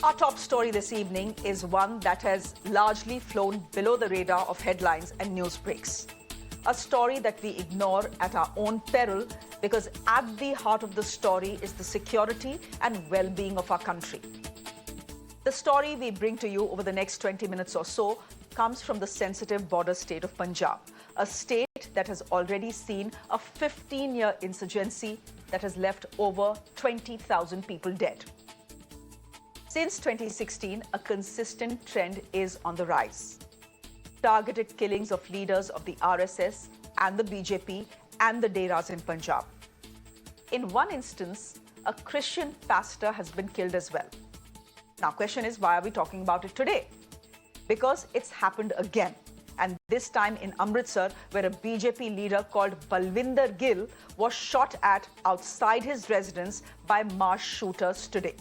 Our top story this evening is one that has largely flown below the radar of headlines and news breaks. A story that we ignore at our own peril because at the heart of the story is the security and well-being of our country. The story we bring to you over the next 20 minutes or so comes from the sensitive border state of Punjab, a state that has already seen a 15-year insurgency that has left over 20,000 people dead. Since 2016, a consistent trend is on the rise. Targeted killings of leaders of the RSS and the BJP and the Deras in Punjab. In one instance, a Christian pastor has been killed as well. Now, question is, why are we talking about it today? Because it's happened again. And this time in Amritsar, where a BJP leader called Balwinder Gill was shot at outside his residence by mass shooters today.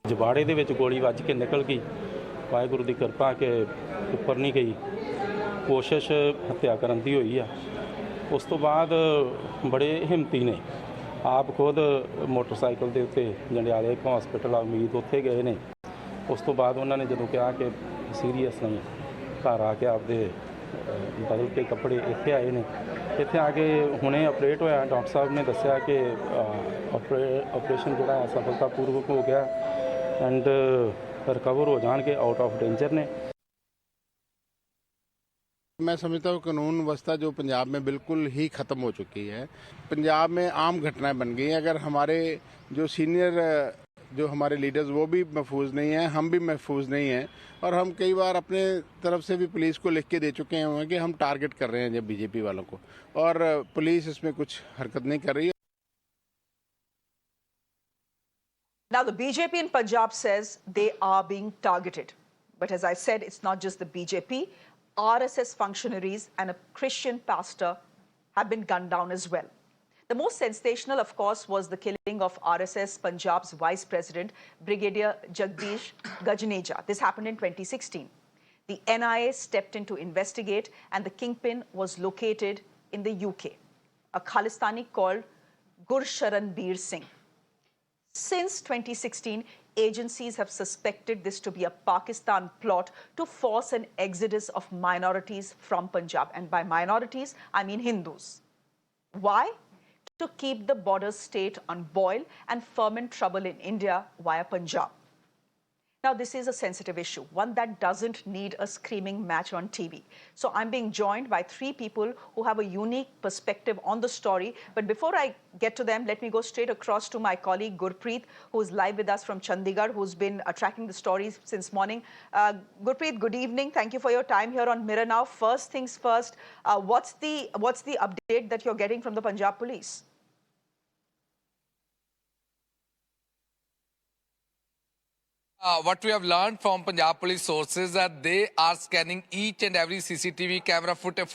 ਜਬਾੜੇ ਦੇ ਵਿੱਚ ਗੋਲੀ ਵੱਜ ਕੇ ਨਿਕਲ ਗਈ ਵਾਹਿਗੁਰੂ ਦੀ ਕਿਰਪਾ ਕਿ ਉੱਪਰ ਨਹੀਂ ਗਈ ਕੋਸ਼ਿਸ਼ ਹੱਤਿਆ ਕਰਨ ਦੀ ਹੋਈ ਆ ਉਸ ਤੋਂ ਬਾਅਦ ਬੜੇ ਹਿੰਮਤੀ ਨੇ ਆਪ ਖੁਦ ਮੋਟਰਸਾਈਕਲ ਦੇ ਉੱਤੇ ਜੰਡਿਆਲੇ ਇੱਕ ਹਸਪੀਟਲ ਆ ਉਮੀਦ ਉੱਥੇ ਗਏ ਨੇ ਉਸ ਤੋਂ ਬਾਅਦ ਉਹਨਾਂ ਨੇ ਜਦੋਂ ਕਿਹਾ ਕਿ ਸੀਰੀਅਸ ਨਹੀਂ ਘਰ ਆ ਕੇ ਆਪਦੇ ਬਦਲ ਕੇ ਕੱਪੜੇ ਇੱਥੇ ਆਏ ਨੇ ਇੱਥੇ ਆ ਕੇ ਹੁਣੇ ਆਪਰੇਟ ਹੋਇਆ ਡਾਕਟਰ ਸਾਹਿਬ ਨੇ ਦੱਸਿਆ ਕਿ ਆਪਰੇਸ਼ਨ ਜਿਹੜਾ ਹੈ ਸਫਲਤਾਪੂਰਵਕ ਹੋ ਗਿਆ एंड रिकवर हो जान के आउट ऑफ डेंजर ने। मैं समझता हूँ कानून व्यवस्था जो पंजाब में बिल्कुल ही ख़त्म हो चुकी है। पंजाब में आम घटनाएं बन गई हैं। अगर हमारे जो सीनियर जो हमारे लीडर्स वो भी महफूज नहीं हैं, हम भी महफूज नहीं हैं और हम कई बार अपने तरफ से भी पुलिस को लिख के दे चुके हैं कि हम टारगेट कर रहे हैं जब बीजेपी वालों को और पुलिस इसमें कुछ हरकत नहीं कर रही है। Now, the BJP in Punjab says they are being targeted. But as I said, it's not just the BJP. RSS functionaries and a Christian pastor have been gunned down as well. The most sensational, of course, was the killing of RSS Punjab's Vice President, Brigadier Jagdish Gajneja. This happened in 2016. The NIA stepped in to investigate and the kingpin was located in the UK. A Khalistani called Gursharan Bir Singh. Since 2016, agencies have suspected this to be a Pakistan plot to force an exodus of minorities from Punjab. And by minorities, I mean Hindus. Why? To keep the border state on boil and ferment trouble in India via Punjab. Now, this is a sensitive issue, one that doesn't need a screaming match on TV. So I'm being joined by three people who have a unique perspective on the story. But before I get to them, let me go straight across to my colleague Gurpreet, who is live with us from Chandigarh, who's been tracking the stories since morning. Gurpreet, good evening. Thank you for your time here on Mirror Now. First things first, what's the update that you're getting from the Punjab Police? What we have learned from Punjab Police sources that they are scanning each and every CCTV camera footage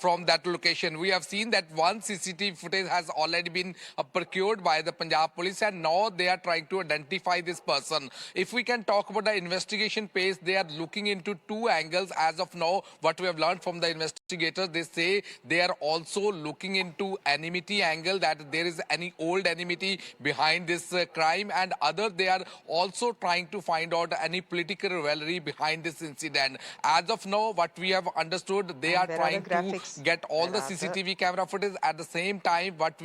from that location. We have seen that one CCTV footage has already been procured by the Punjab Police and now they are trying to identify this person. If we can talk about the investigation pace, they are looking into two angles as of now. What we have learned from the investigators, they say they are also looking into enmity angle, that there is any old enmity behind this crime, and other they are also trying to find out any political rivalry behind this incident. As of now, what we have understood, they are trying to get all the CCTV camera footage. At the same time, what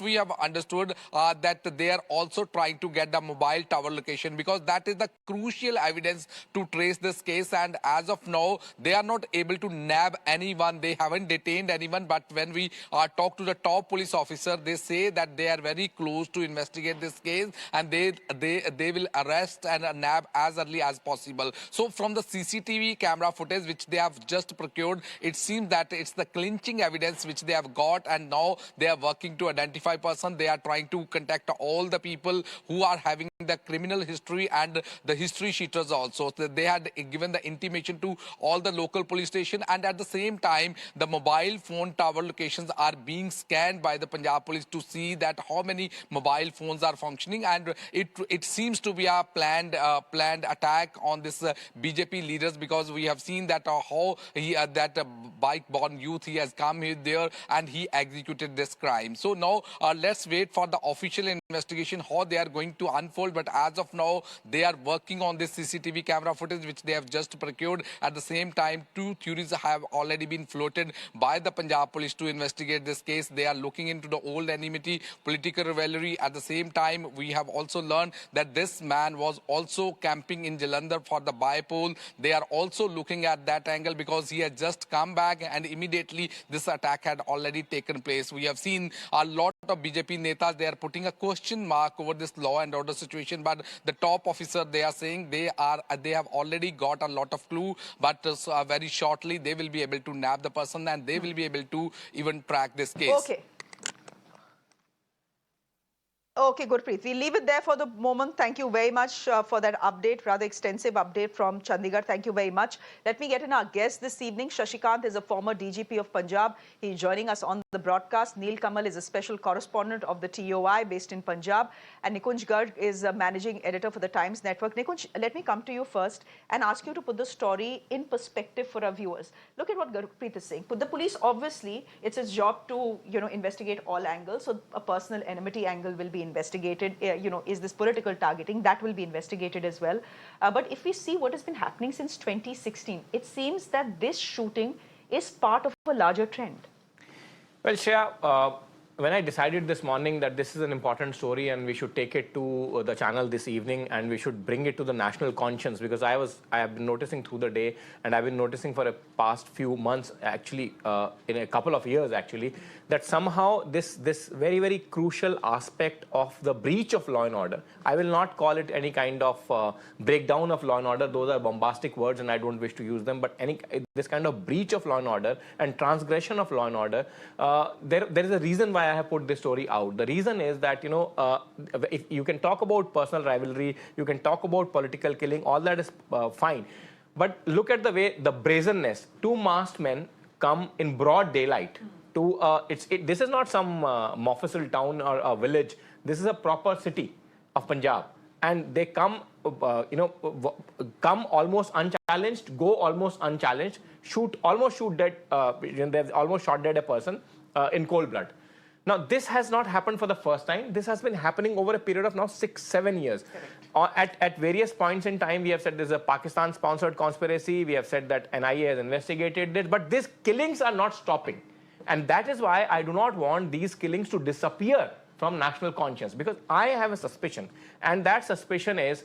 we have understood that they are also trying to get the mobile tower location, because that is the crucial evidence to trace this case. And as of now, they are not able to nab anyone. They haven't detained anyone. But when we talk to the top police officer, they say that they are very close to investigate this case and they will arrest and nab as early as possible. So from the CCTV camera footage which they have just procured, it seems that it's the clinching evidence which they have got, and now they are working to identify person. They are trying to contact all the people who are having the criminal history and the history sheeters also. So they had given the intimation to all the local police station, and at the same time the mobile phone tower locations are being scanned by the Punjab Police to see that how many mobile phones are functioning, and it seems to be a planned attack on this BJP leaders, because we have seen that bike-born youth. He has come here there and he executed this crime. So now let's wait for the official investigation, how they are going to unfold. But as of now, they are working on this CCTV camera footage, which they have just procured. At the same time, two theories have already been floated by the Punjab Police to investigate this case. They are looking into the old enmity, political rivalry. At the same time, we have also learned that this man was also camping in Jalandhar for the bypoll. They are also looking at that angle because he had just come back and immediately this attack had already taken place. We have seen a lot of BJP netas, they are putting a question mark over this law and order situation, but the top officer, they are saying they have already got a lot of clue, but very shortly they will be able to nab the person and they will be able to even track this case. Okay. Okay, Gurpreet. We'll leave it there for the moment. Thank you very much for that update, rather extensive update from Chandigarh. Thank you very much. Let me get in our guest this evening. Shashi Kant is a former DGP of Punjab. He's joining us on the broadcast. Neel Kamal is a special correspondent of the TOI based in Punjab. And Nikunj Garg is a managing editor for the Times Network. Nikunj, let me come to you first and ask you to put the story in perspective for our viewers. Look at what Gurpreet is saying. The police, obviously, it's its job to, investigate all angles. So a personal enmity angle will be investigated. Is this political targeting? That will be investigated as well. But if we see what has been happening since 2016, it seems that this shooting is part of a larger trend. Well, Shreya, when I decided this morning that this is an important story and we should take it to the channel this evening and we should bring it to the national conscience, because I have been noticing through the day and I've been noticing for the past few months, actually, in a couple of years, actually, that somehow this very, very crucial aspect of the breach of law and order, I will not call it any kind of breakdown of law and order. Those are bombastic words and I don't wish to use them, but this kind of breach of law and order and transgression of law and order, there is a reason why I have put this story out. The reason is that, if you can talk about personal rivalry, you can talk about political killing, all that is fine. But look at the way, the brazenness. Two masked men come in broad daylight. This is not some Mofussil town or a village. This is a proper city of Punjab. And they come, come almost unchallenged, go almost unchallenged, almost shoot dead, they've almost shot dead a person in cold blood. Now, this has not happened for the first time. This has been happening over a period of now 6-7 years. At various points in time, we have said there's a Pakistan-sponsored conspiracy. We have said that NIA has investigated it. But these killings are not stopping. And that is why I do not want these killings to disappear from national conscience. Because I have a suspicion. And that suspicion is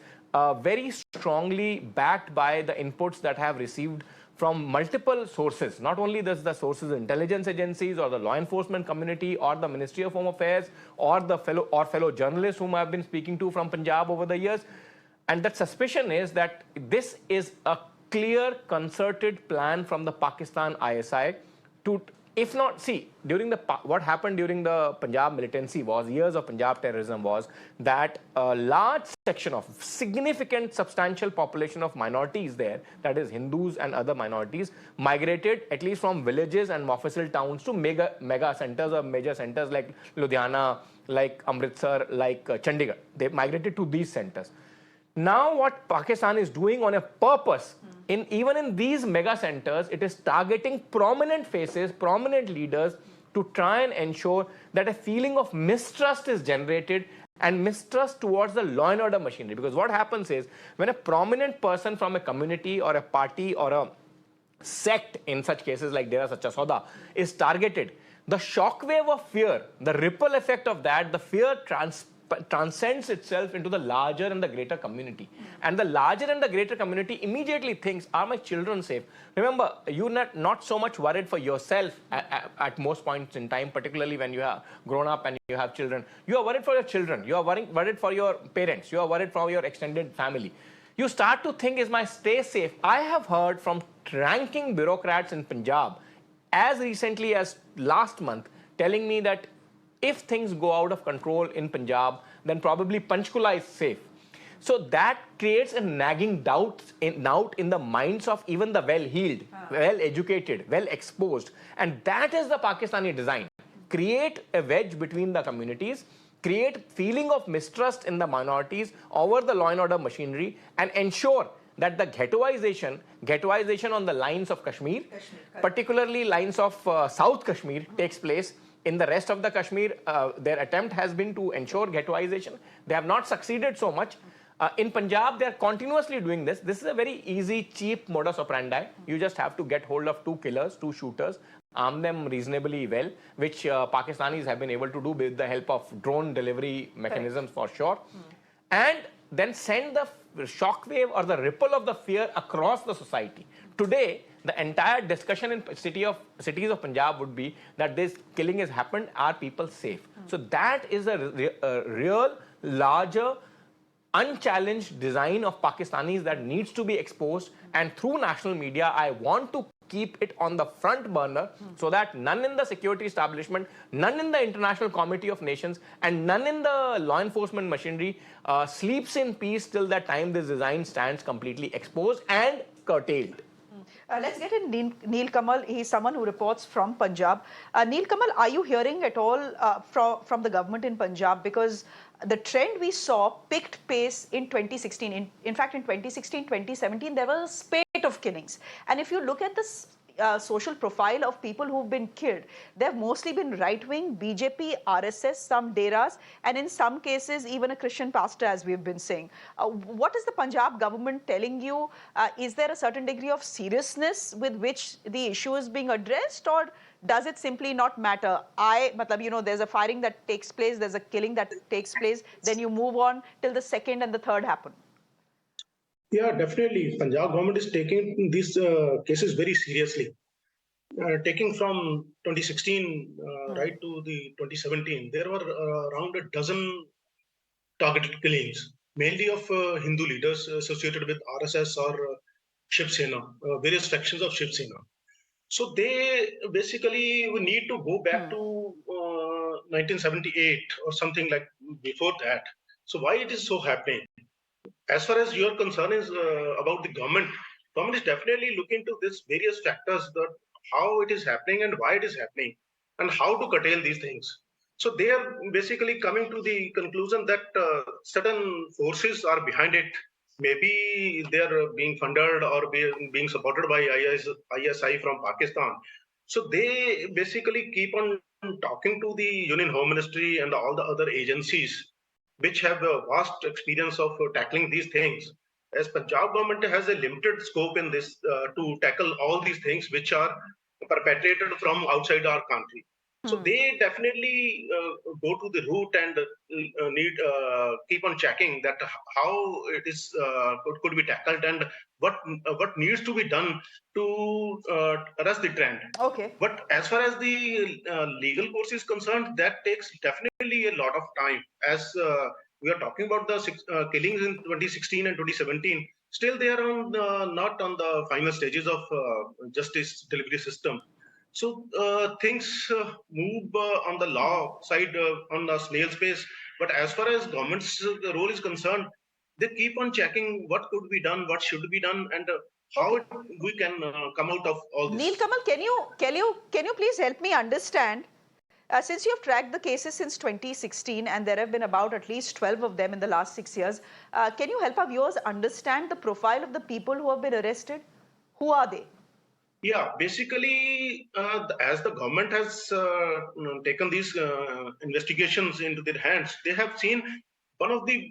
very strongly backed by the inputs that I have received from multiple sources. Not only the sources, intelligence agencies or the law enforcement community or the Ministry of Home Affairs or the fellow journalists whom I have been speaking to from Punjab over the years. And that suspicion is that this is a clear, concerted plan from the Pakistan ISI to, if not, see, what happened during the Punjab militancy was, years of Punjab terrorism was, that a large section of significant, substantial population of minorities there, that is Hindus and other minorities, migrated at least from villages and Mofussil towns to mega centers or major centers like Ludhiana, like Amritsar, like Chandigarh. They migrated to these centers. Now what Pakistan is doing on a purpose, even in these mega centers, it is targeting prominent faces, prominent leaders to try and ensure that a feeling of mistrust is generated and mistrust towards the law and order machinery. Because what happens is, when a prominent person from a community or a party or a sect, in such cases like Dera Sacha Sauda, is targeted, the shockwave of fear, the ripple effect of that, the fear transcends itself into the larger and the greater community. And the larger and the greater community immediately thinks, are my children safe? Remember, you're not so much worried for yourself at most points in time, particularly when you have grown up and you have children. You are worried for your children. You are worried for your parents. You are worried for your extended family. You start to think, is my stay safe? I have heard from ranking bureaucrats in Punjab as recently as last month telling me that if things go out of control in Punjab, then probably Panchkula is safe. So that creates a nagging doubt in the minds of even the well-heeled, well-educated, well-exposed. And that is the Pakistani design. Create a wedge between the communities, create feeling of mistrust in the minorities over the law and order machinery, and ensure that the ghettoization on the lines of Kashmir, particularly lines of South Kashmir, takes place. In the rest of the Kashmir, their attempt has been to ensure ghettoization. They have not succeeded so much. In Punjab, they are continuously doing this. This is a very easy, cheap modus operandi. You just have to get hold of two killers, two shooters, arm them reasonably well, which Pakistanis have been able to do with the help of drone delivery mechanisms for sure. And then send the shockwave or the ripple of the fear across the society. Today, the entire discussion in cities of Punjab would be that this killing has happened, are people safe? So that is a real, larger, unchallenged design of Pakistanis that needs to be exposed, and through national media I want to keep it on the front burner so that none in the security establishment, none in the International Committee of Nations, and none in the law enforcement machinery sleeps in peace till the time this design stands completely exposed and curtailed. Let's get in Neel Kamal. He's someone who reports from Punjab. Neel Kamal, are you hearing at all from the government in Punjab? Because the trend we saw picked pace in 2016. In fact, in 2016, 2017, there was a spate of killings. And if you look at this social profile of people who've been killed, they've mostly been right-wing, BJP, RSS, some Deras, and in some cases, even a Christian pastor, as we've been saying. What is the Punjab government telling you? Is there a certain degree of seriousness with which the issue is being addressed, or does it simply not matter? There's a firing that takes place, there's a killing that takes place, then you move on till the second and the third happen. Yeah, definitely. Punjab government is taking these cases very seriously. Taking from 2016 right to the 2017, there were around a dozen targeted killings, mainly of Hindu leaders associated with RSS or Shiv Sena, various factions of Shiv Sena. So they basically we need to go back to 1978 or something like before that. So why it is so happening? As far as your concern is about the government is definitely looking into this various factors, that how it is happening and why it is happening, and how to curtail these things. So they are basically coming to the conclusion that certain forces are behind it. Maybe they are being funded or being supported by ISI from Pakistan. So they basically keep on talking to the Union Home Ministry and all the other agencies which have a vast experience of tackling these things. As Punjab government has a limited scope in this to tackle all these things which are perpetrated from outside our country. So they definitely go to the root and keep on checking that how it is could be tackled and what needs to be done to arrest the trend. Okay. But as far as the legal course is concerned, that takes definitely a lot of time. As we are talking about the killings in 2016 and 2017, still they are not on the final stages of justice delivery system. So things move on the law side on the snail's pace. But as far as government's role is concerned, they keep on checking what could be done, what should be done, and how we can come out of all this. Neel Kamal, can you please help me understand? Since you have tracked the cases since 2016, and there have been about at least 12 of them in the last 6 years, can you help our viewers understand the profile of the people who have been arrested? Who are they? Yeah, basically, as the government has taken these investigations into their hands, they have seen one of the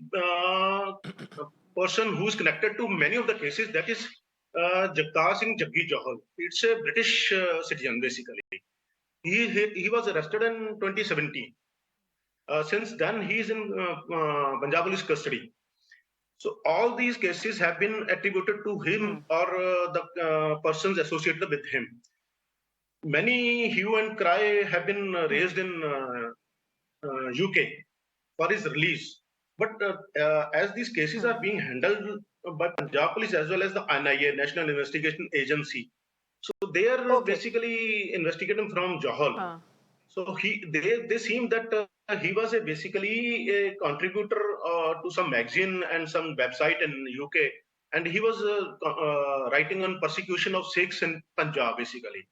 person who is connected to many of the cases, that is Jagtar Singh Jaggi Johal. It's a British citizen, basically. He was arrested in 2017. Since then, he is in Punjab Police custody. So all these cases have been attributed to him or the persons associated with him. Many hue and cry have been raised in UK for his release. But as these cases are being handled by Punjab Police as well as the NIA, National Investigation Agency, so they are basically investigating from Johal. So they seem that he was basically a contributor to some magazine and some website in UK, and he was writing on persecution of Sikhs in Punjab, basically.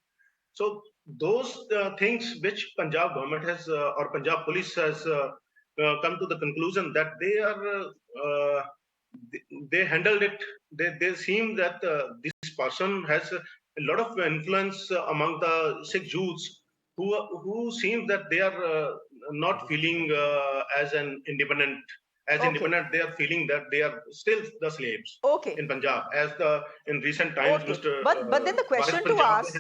So those things which Punjab government has or Punjab Police has come to the conclusion that they are they handled it. They seem that this person has a lot of influence among the Sikh youths who seem that they are not feeling as an independent. As Okay. independent, they are feeling that they are still the slaves Okay. in Punjab. As the in recent times, Okay. Mr. But then the Wahid question to Punjab, ask,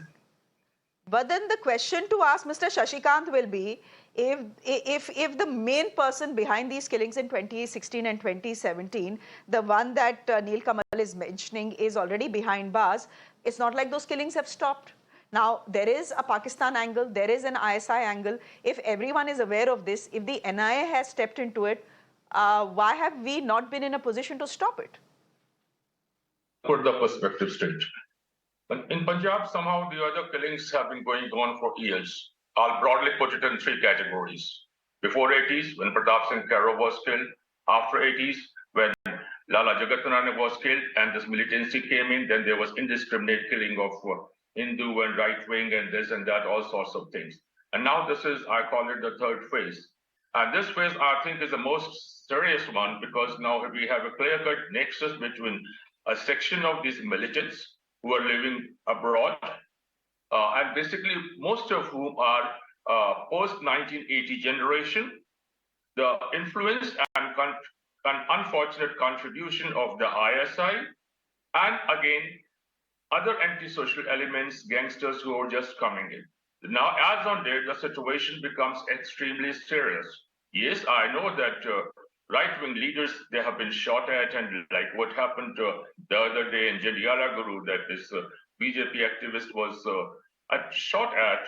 but then the question to ask Mr. Shashi Kant will be, if the main person behind these killings in 2016 and 2017, the one that Neel Kamal is mentioning, is already behind bars, it's not like those killings have stopped. Now, there is a Pakistan angle, there is an ISI angle. If everyone is aware of this, if the NIA has stepped into it, why have we not been in a position to stop it? Put the perspective straight. In Punjab, somehow the other killings have been going on for years. I'll broadly put it in three categories. Before 80s, when Pratap Singh Karo was killed. After 80s, when Lala Jagatnarayana was killed and this militancy came in, then there was indiscriminate killing of Hindu and right wing and this and that, all sorts of things. And now this is, I call it the third phase. And this phase, I think, is the most serious one because now we have a clear-cut nexus between a section of these militants who are living abroad, and basically most of whom are post-1980 generation, the influence and unfortunate contribution of the ISI, and again, other antisocial elements, gangsters who are just coming in. Now, as on date, the situation becomes extremely serious. Yes, I know that right-wing leaders, they have been shot at, and like what happened the other day in Jandiala Guru, that this BJP activist was shot at.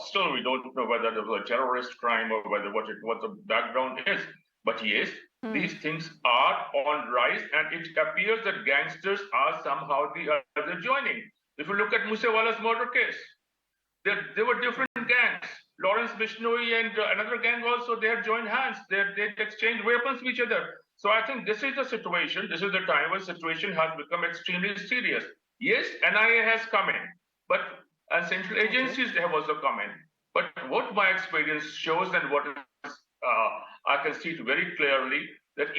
Still, we don't know whether it was a terrorist crime or what the background is. But yes, these things are on rise, and it appears that gangsters are somehow the other joining. If you look at Musewala's murder case, there were different gangs. Lawrence Bishnoi and another gang also, they had joined hands. They exchanged weapons with each other. So I think this is the situation. This is the time when the situation has become extremely serious. Yes, NIA has come in, but and central agencies have also come in. But what my experience shows and what is, I can see it very clearly, that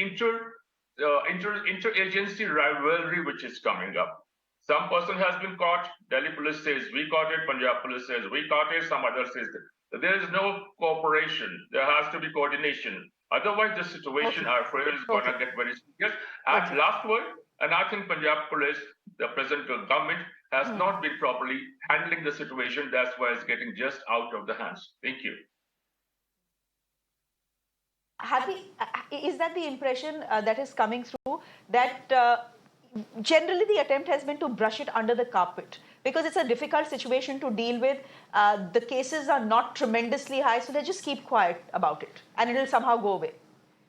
interagency rivalry which is coming up. Some person has been caught, Delhi police says we caught it, Punjab police says we caught it, some other says that. There is no cooperation, there has to be coordination. Otherwise, the situation, I fear, is going to get very serious. And last word, and I think Punjab police, the present government, has not been properly handling the situation. That's why it's getting just out of the hands. Thank you. Is that the impression that is coming through, that generally the attempt has been to brush it under the carpet because it's a difficult situation to deal with? The cases are not tremendously high, so they just keep quiet about it and it will somehow go away.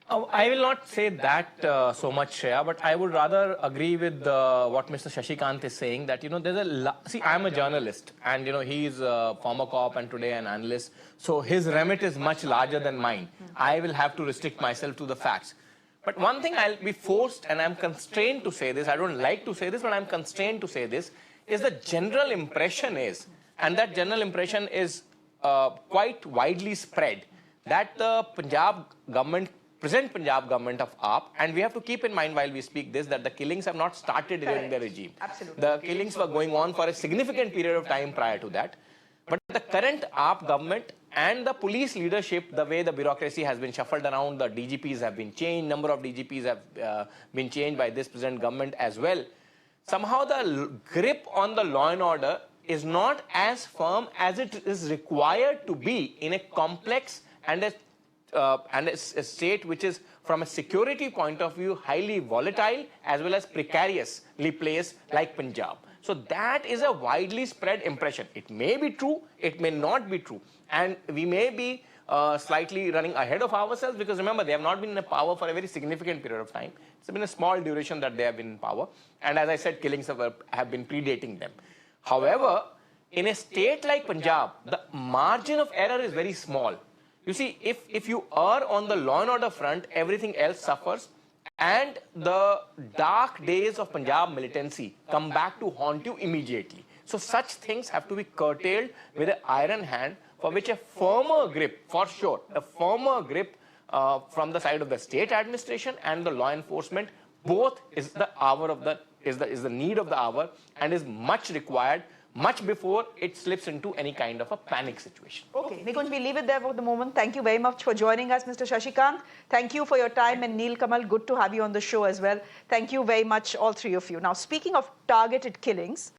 I will not say that so much, Shreya, but I would rather agree with what Mr. Shashi Kant is saying, that, there's see, I'm a journalist and, he's a former cop and today an analyst. So his remit is much larger than mine. I will have to restrict myself to the facts. But one thing I'll be forced, and I'm constrained to say this, I don't like to say this, but I'm constrained to say this, is the general impression is, and that general impression is quite widely spread, that the present Punjab government of AAP, and we have to keep in mind while we speak this, that the killings have not started during the regime. Absolutely. The killings were going on for a significant period of time prior to that. But the current AAP government and the police leadership, the way the bureaucracy has been shuffled around, the DGPs have been changed, number of DGPs have been changed by this present government as well. Somehow the grip on the law and order is not as firm as it is required to be in a complex and a state which is, from a security point of view, highly volatile as well as precariously placed like Punjab. So that is a widely spread impression. It may be true, it may not be true. And we may be slightly running ahead of ourselves because remember, they have not been in power for a very significant period of time. It's been a small duration that they have been in power. And as I said, killings have been predating them. However, in a state like Punjab, the margin of error is very small. You see, if you are on the law and order front, everything else suffers. And the dark days of Punjab militancy come back to haunt you immediately. So such things have to be curtailed with an iron hand, for which a firmer grip, for sure, a firmer grip from the side of the state administration and the law enforcement Both is the hour of the is the need of the hour and is much required much before it slips into any kind of a panic situation. Okay, Nikunj, we leave it there for the moment. Thank you very much for joining us, Mr. Shashi Kant. Thank you for your time, and Neel Kamal, good to have you on the show as well. Thank you very much, all three of you. Now, speaking of targeted killings,